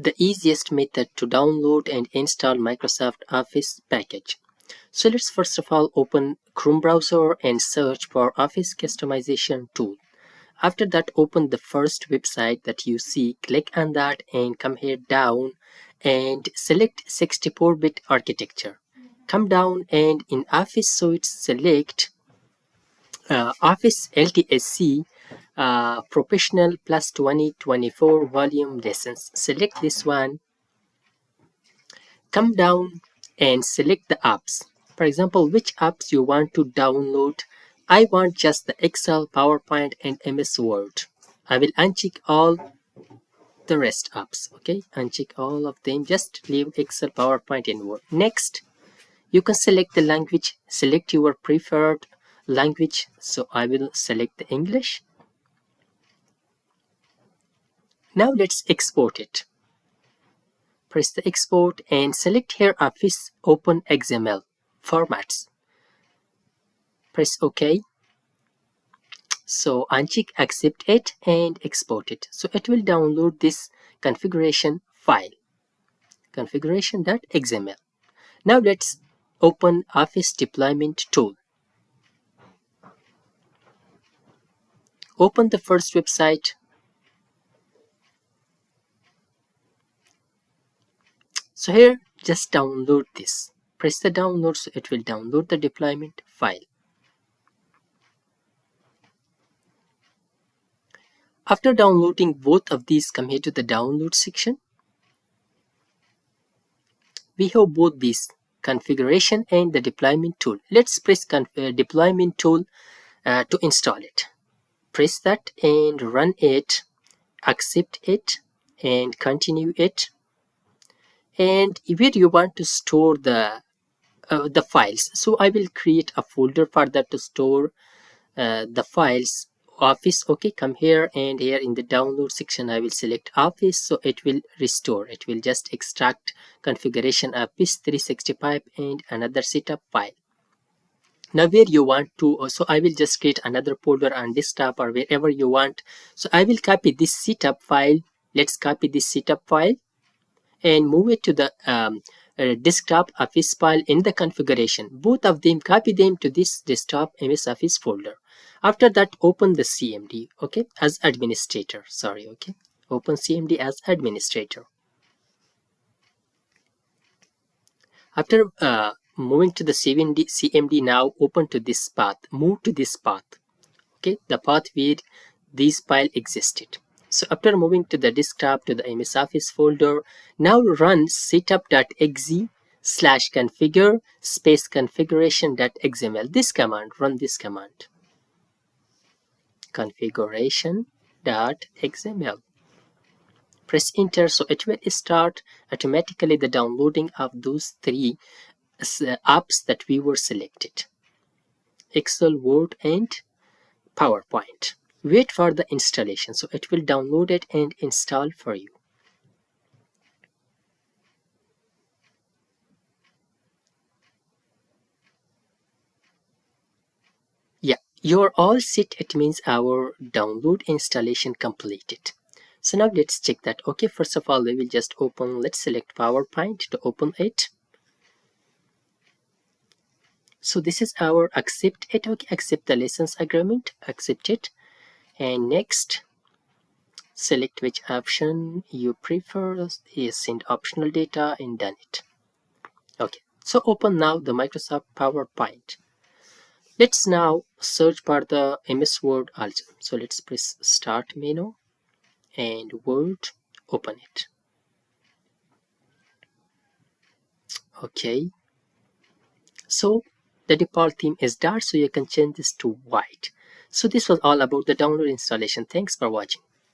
the easiest method to download and install Microsoft Office package. So let's first of all open Chrome browser and search for Office Customization Tool. After that, open the first website that you see, click on that and come here down and select 64-bit architecture. Come down and in Office Suite select Office LTSC Professional Plus 2024 Volume Lessons. Select this one. Come down and select the apps. For example, which apps you want to download. I want just the Excel, PowerPoint and MS Word. I will uncheck all the rest apps. Okay, uncheck all of them. Just leave Excel, PowerPoint and Word. Next, you can select the language. Select your preferred language. So I will select the English. Now let's export it. Press the export and select here Office Open XML formats. Press OK. So uncheck accept it and export it. So it will download this configuration file, configuration.xml. Now let's open Office Deployment Tool. Open the first website. So here just download this. Press the download so it will download the deployment file. After downloading both of these, come here to the download section. We have both these, configuration and the deployment tool. Let's press deployment tool to install it. Press that and run it, accept it and continue it. And where you want to store the files. So I will create a folder for that to store the files. Office. Okay, come here and here in the download section I will select Office, so it will restore. It will just extract configuration Office 365 and another setup file. Now where you want to, so I will just create another folder on desktop or wherever you want. So I will copy this setup file. Let's copy this setup file and move it to the desktop Office file in the configuration. Both of them, copy them to this desktop MS Office folder. After that, open the CMD, okay, as administrator. Sorry, okay. Open CMD as administrator. After moving to the CMD, now open to this path. Move to this path, okay, the path where this file existed. So after moving to the desktop to the MS Office folder, now run setup.exe/configure space configuration.xml. This command, run this command. Configuration.xml. Press enter, so it will start automatically the downloading of those three apps that we were selected: Excel, Word and PowerPoint. Wait for the installation, so it will download it and install for you. Yeah, you're all set. It means our download installation completed. So now let's check that. Okay, first of all we will just open, let's select PowerPoint to open it. So this is our accept it. Okay, accept the license agreement, accept it. And next, select which option you prefer. Is send optional data and done it. Okay, so open now the Microsoft PowerPoint. Let's now search for the MS Word also. So let's press start menu and Word, open it. Okay, so the default theme is dark, so you can change this to white. So this was all about the download installation. Thanks for watching.